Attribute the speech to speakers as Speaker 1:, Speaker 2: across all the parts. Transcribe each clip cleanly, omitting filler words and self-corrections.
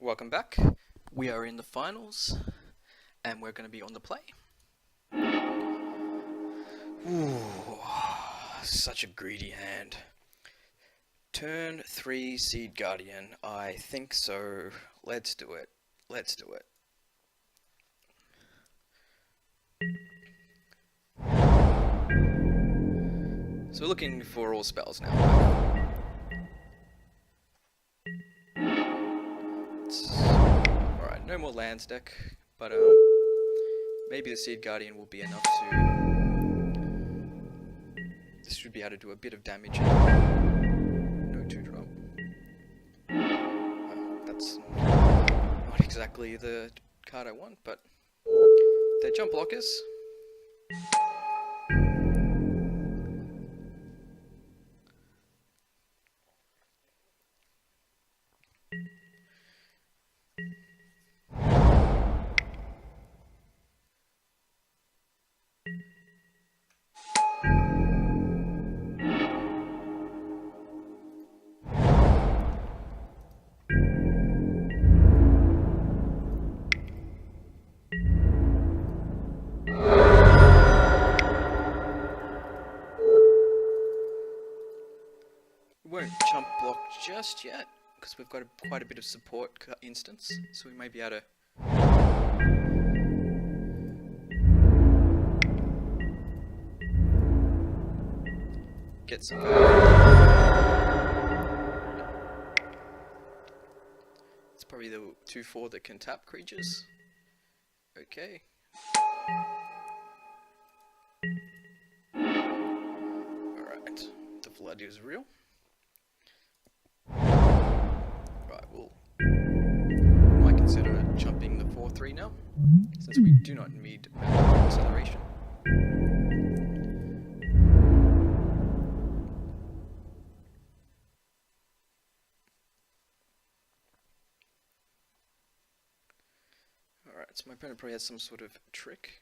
Speaker 1: Welcome back. We are in the finals, and we're going to be on the play. Ooh, such a greedy hand. Turn 3 Seed Guardian. I think so. Let's do it. Let's do it. So we're looking for all spells now. Alright, no more lands deck, but maybe the Seed Guardian will be enough to... This should be able to do a bit of damage. No 2-drop. That's not exactly the card I want, but they're jump blockers. Won't jump block just yet, because we've got quite a bit of support instance, so we may be able to get some value. It's probably the 2/4 that can tap creatures. Okay. Alright, the flood is real. Right, we might consider jumping the 4/3 now, since we do not need acceleration. Alright, so my opponent probably has some sort of trick.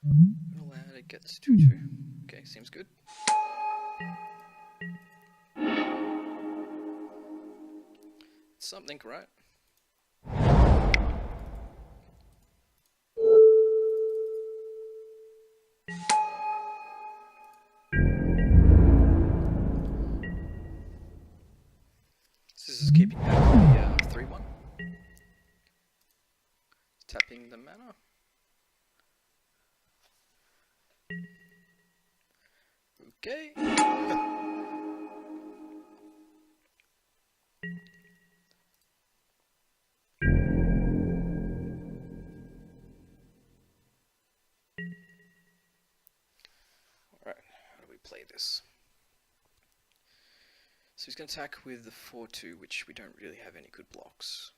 Speaker 1: And it gets 2/2. Okay, seems good. Something, right? This is keeping back the 3/1. Tapping the mana. Okay. Alright, how do we play this? So he's going to attack with the 4/2, which we don't really have any good blocks.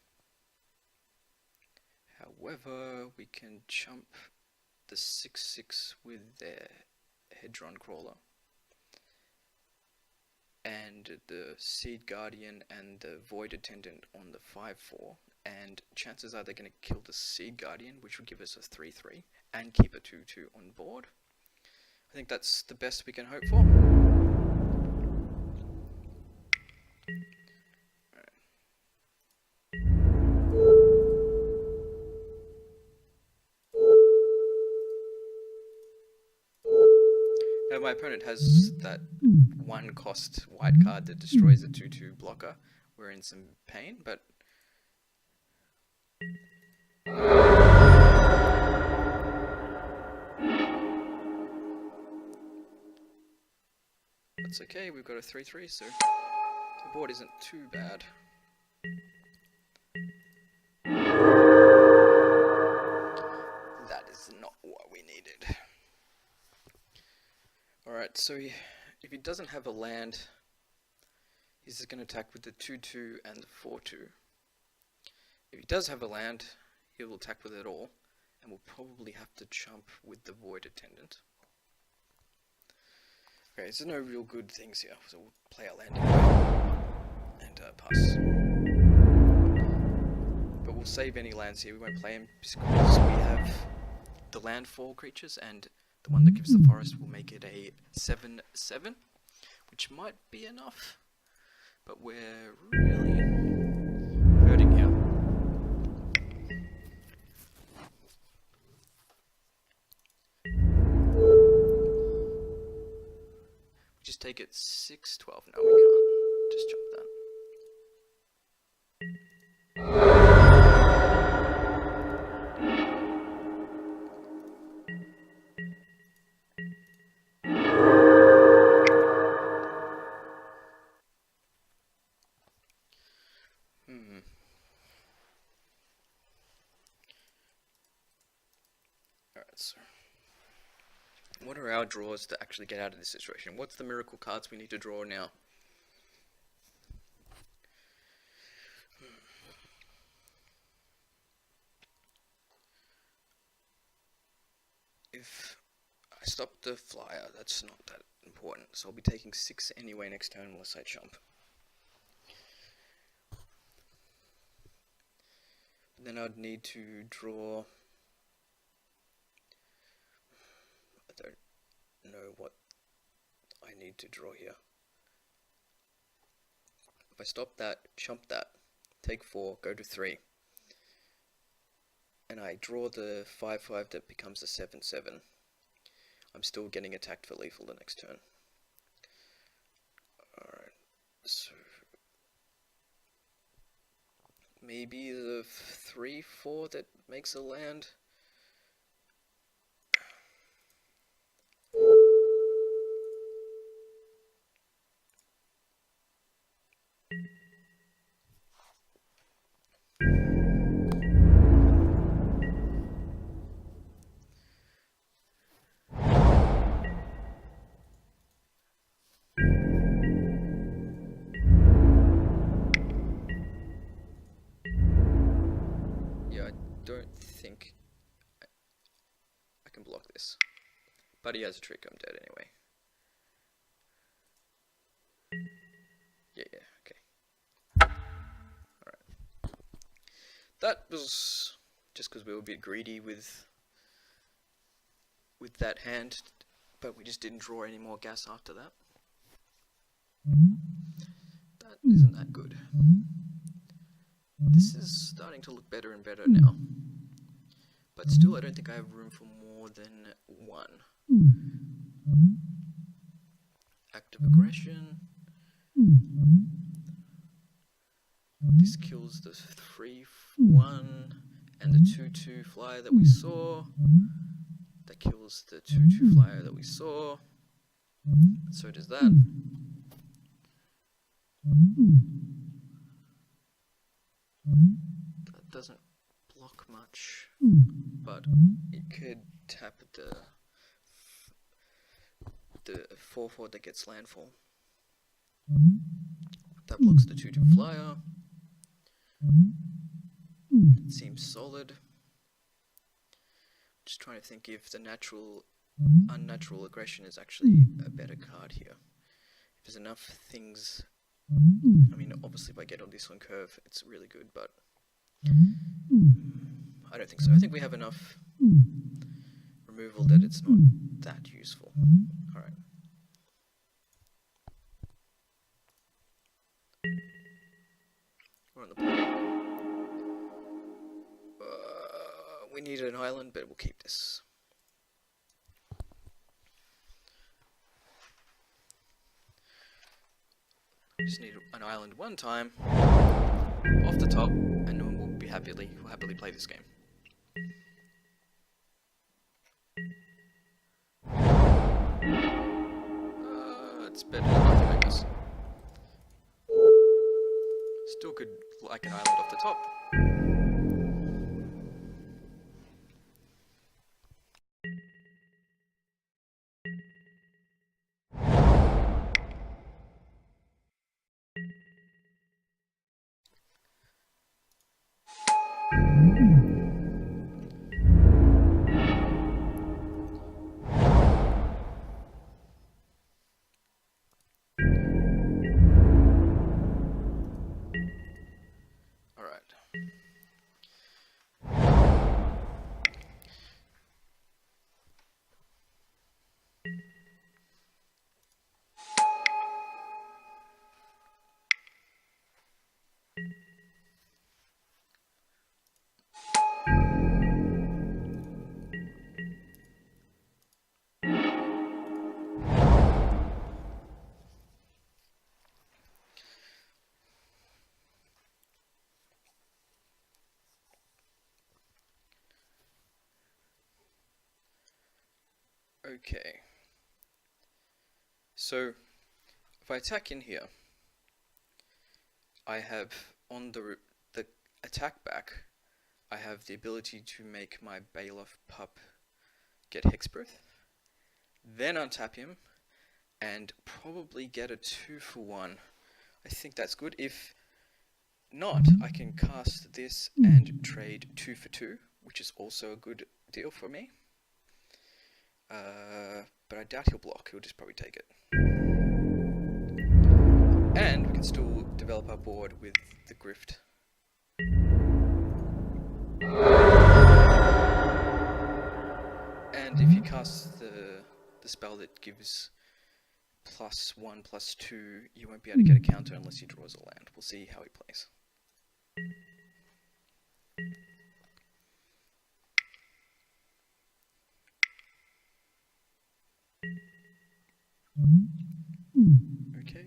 Speaker 1: However, we can jump the 6/6 with their Hedron Crawler, and the Seed Guardian and the Void Attendant on the 5/4, and chances are they're going to kill the Seed Guardian, which would give us a 3/3, and keep a 2/2 on board. I think that's the best we can hope for. Now my opponent has that 1-cost white card that destroys a 2/2 blocker. We're in some pain, but that's okay. We've got a 3/3, so the board isn't too bad. That is not what we needed. Alright, so if he doesn't have a land, he's just going to attack with the 2/2 and the 4/2. If he does have a land, he will attack with it all, and we'll probably have to jump with the Void Attendant. Okay, so no real good things here, so we'll play our land anyway, and pass. we'll save any lands here. We won't play them because we have the landfall creatures, and the one that gives the forest will make it a 7/7, which might be enough, but we're really hurting here. Just take it 6/12. No, we can't. Just jump that. Alright, so what are our draws to actually get out of this situation? What's the miracle cards we need to draw now? If I stop the flyer, that's not that important, so I'll be taking 6 anyway next turn unless I jump. Then I'd need to draw. I don't know what I need to draw here. If I stop that, jump that, take 4, go to 3, and I draw the 5/5 that becomes a 7/7, I'm still getting attacked for lethal the next turn. Alright, so maybe the 3/4 that makes a land. Don't think I can block this, but he has a trick. I'm dead anyway. Yeah, okay. Alright. That was just because we were a bit greedy with that hand, but we just didn't draw any more gas after that. That isn't that good. This is starting to look better and better now, but still I don't think I have room for more than 1. Active aggression. This kills the 3/1 and the 2/2 flyer that we saw. That kills the 2/2 flyer that we saw. So does that. That doesn't block much, but it could tap the 4/4 that gets landfall. That blocks the 2/2 flyer. It seems solid. Just trying to think if the unnatural aggression is actually a better card here. If there's enough things. I mean, obviously if I get on this one curve, it's really good, but I don't think so. I think we have enough removal that it's not that useful. Alright. We're on the board. We need an island, but we'll keep this. Just need an island one time off the top, and then we'll happily play this game. It's better than nothing, I guess. Still could like an island off the top. Okay. So if I attack in here, I have on the attack back, I have the ability to make my Bailiff pup get Hexproof, then untap him, and probably get a 2-for-1. I think that's good. If not, I can cast this and trade 2-for-2, which is also a good deal for me. But I doubt he'll block, he'll just probably take it. And we can still develop our board with the Grift. And if he casts the spell that gives +1/+2, you won't be able to get a counter unless he draws a land. We'll see how he plays. Okay.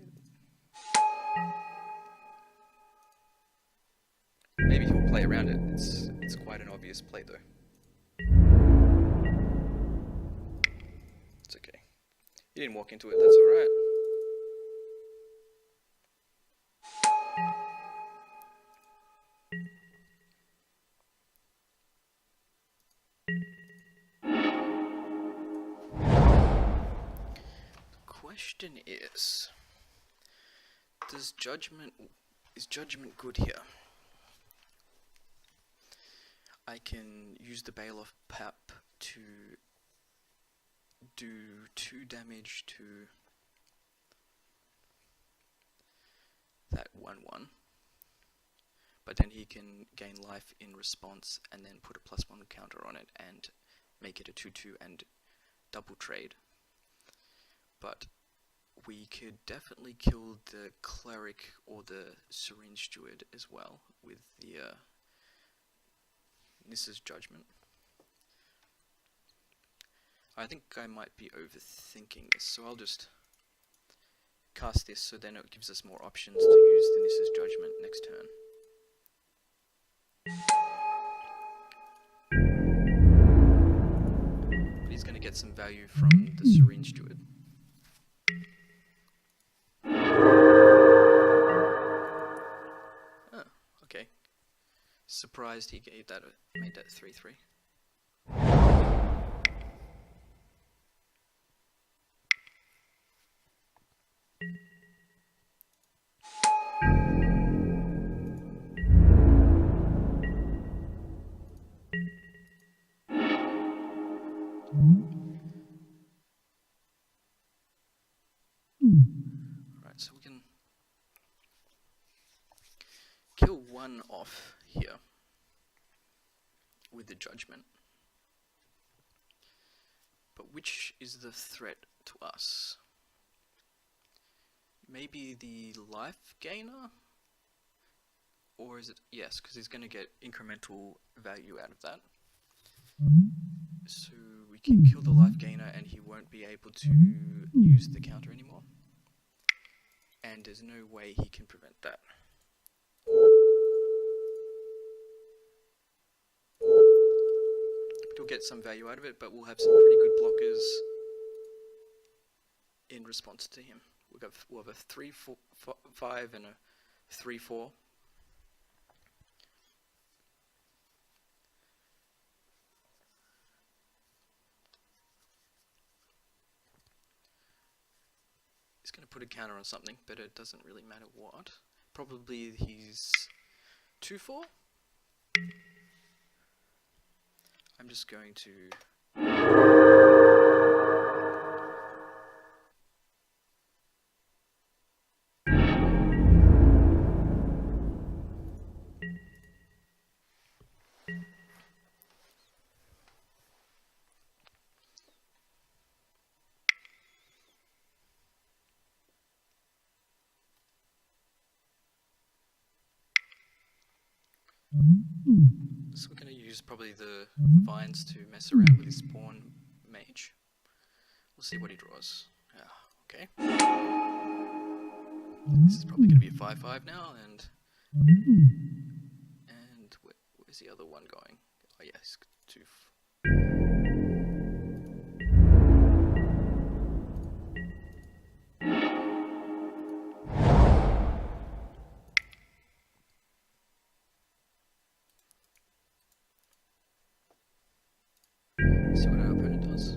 Speaker 1: Maybe he'll play around it. It's quite an obvious play though. It's okay. He didn't walk into it, that's alright. The question is Judgment good here? I can use the Bailiff Pap to do 2 damage to that 1/1, but then he can gain life in response and then put a +1 counter on it and make it a 2/2 and double trade. But we could definitely kill the Cleric or the Syringe Steward as well with the Nissa's Judgment. I think I might be overthinking this, so I'll just cast this so then it gives us more options to use the Nissa's Judgment next turn. But he's going to get some value from the Syringe Steward. Oh, okay. Surprised he gave that made that 3/3. Alright, so we can kill one off here with the Judgment. But which is the threat to us? Maybe the life gainer? Or is it, yes, because he's going to get incremental value out of that. So we can kill the life gainer and he won't be able to use the counter anymore. And there's no way he can prevent that. We'll get some value out of it, but we'll have some pretty good blockers in response to him. We'll have a 3/5 and a 3/4. He's going to put a counter on something, but it doesn't really matter what. Probably he's 2/4. I'm just going to So we're going to use probably the vines to mess around with his pawn mage. We'll see what he draws. Okay. This is probably going to be a 5-5 now, and where's the other one going? Oh yes, 2. See what our opponent does.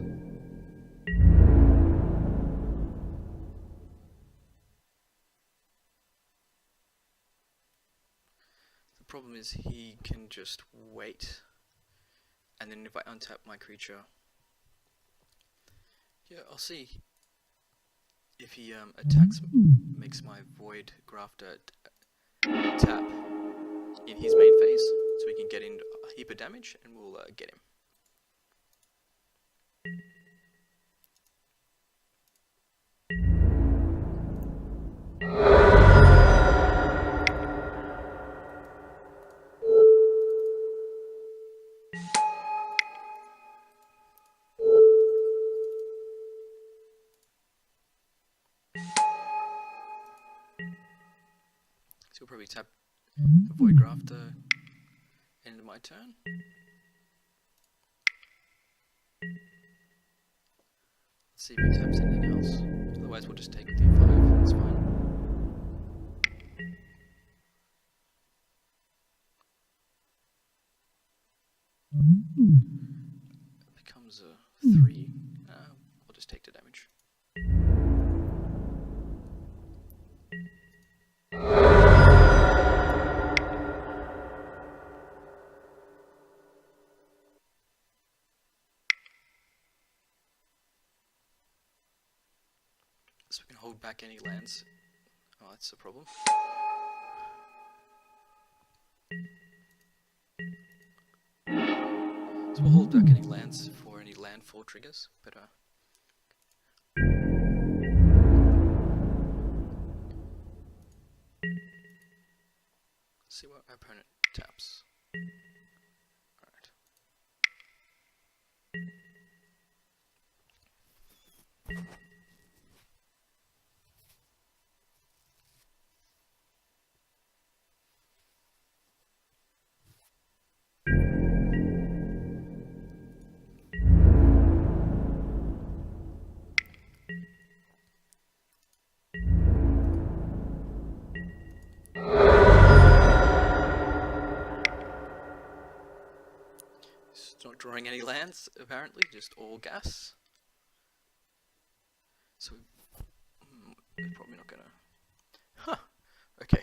Speaker 1: The problem is he can just wait, and then if I untap my creature, yeah, I'll see if he attacks, makes my Void Grafter tap in his main phase, so we can get in a heap of damage, and we'll get him. So we'll probably tap a Void Grafter, end of my turn. Let's see if he taps anything else. Otherwise we'll just take the 5, that's fine. It becomes a 3. We'll just take the damage. So we can hold back any lands. Oh, that's the problem. So we'll hold back any lands for any landfall triggers, but see what our opponent taps. Alright. Not drawing any lands, apparently, just all gas. So we're probably not gonna. Huh. Okay.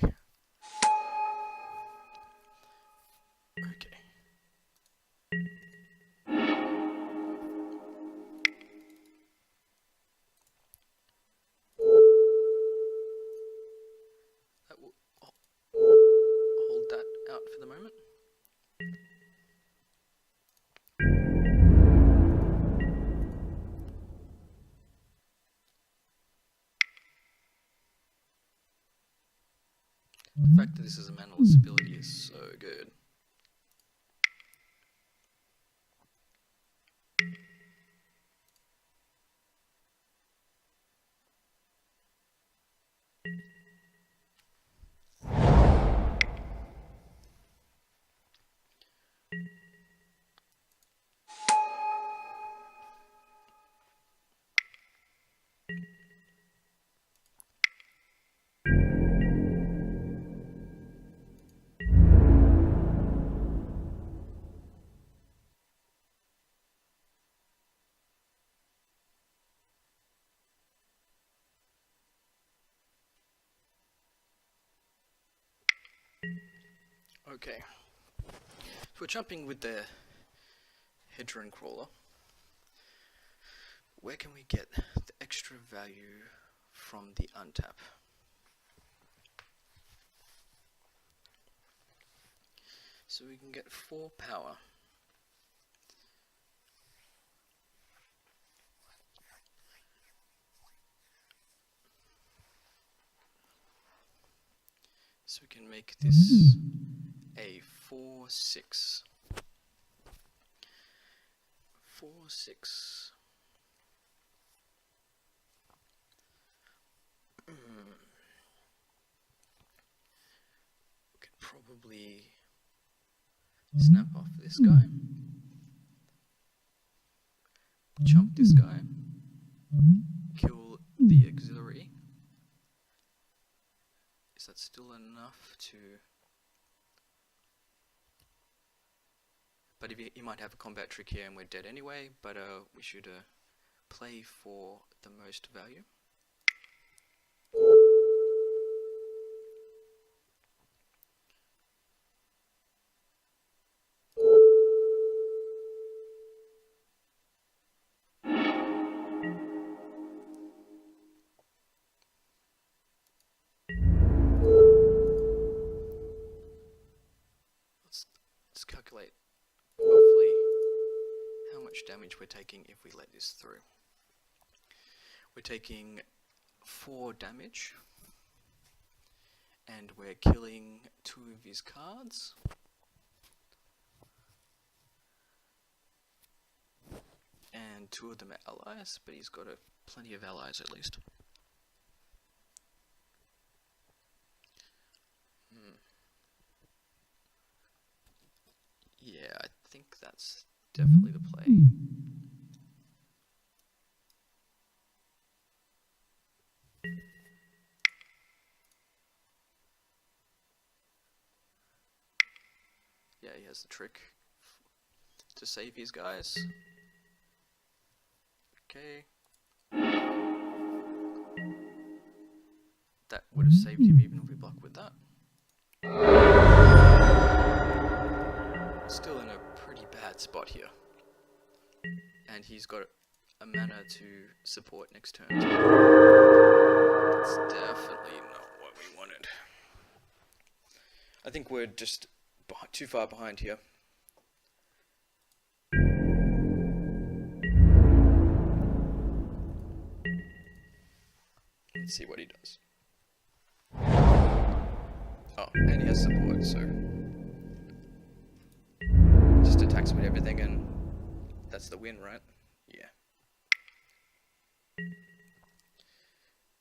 Speaker 1: Okay. That will hold that out for the moment. The fact that this is a manaless ability is so good. Okay, so we're jumping with the Hedron Crawler. Where can we get the extra value from the untap? So we can get 4 power. So we can make this a 4-6. 4-6. We could probably snap off this guy, jump this guy, kill the auxiliary. Is that still enough to... But if he might have a combat trick here and we're dead anyway, but we should play for the most value. Let's calculate roughly how much damage we're taking if we let this through. We're taking 4 damage, and we're killing 2 of his cards. And 2 of them are allies, but he's got plenty of allies at least. Yeah, I think that's definitely the play. Yeah, he has the trick to save his guys. Okay. That would have saved him even if we block with that. Still in a pretty bad spot here. And he's got a mana to support next turn. That's definitely not what we wanted. I think we're just too far behind here. Let's see what he does. Oh, and he has support, so just attacks with everything and that's the win, right? Yeah.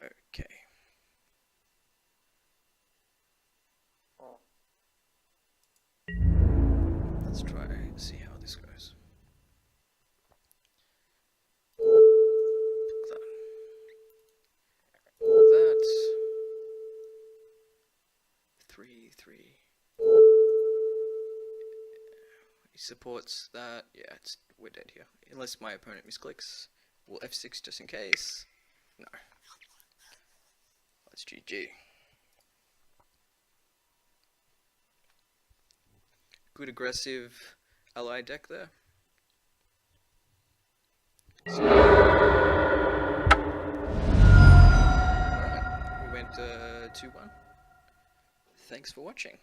Speaker 1: Okay. Let's try and see how this goes. That. 3-3. He supports that. Yeah, we're dead here. Unless my opponent misclicks. We'll F6 just in case. No. That's GG. Good aggressive ally deck there. So, alright, we went 2-1. Thanks for watching.